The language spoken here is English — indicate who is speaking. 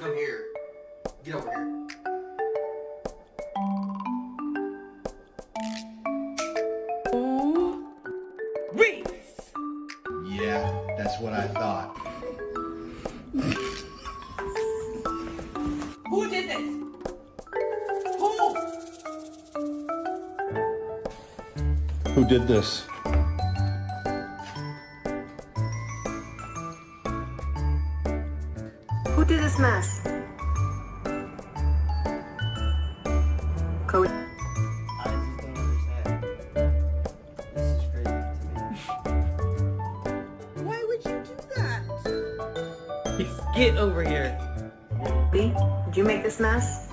Speaker 1: come here. Get over here.
Speaker 2: Reese!
Speaker 3: Yeah, that's what I thought.
Speaker 2: Who did this? Who?
Speaker 4: Who did this?
Speaker 5: Who did this mess? Coach.
Speaker 1: I just don't understand. This is crazy to me.
Speaker 6: Why would you do that?
Speaker 2: Get over here.
Speaker 5: Did you make this mess?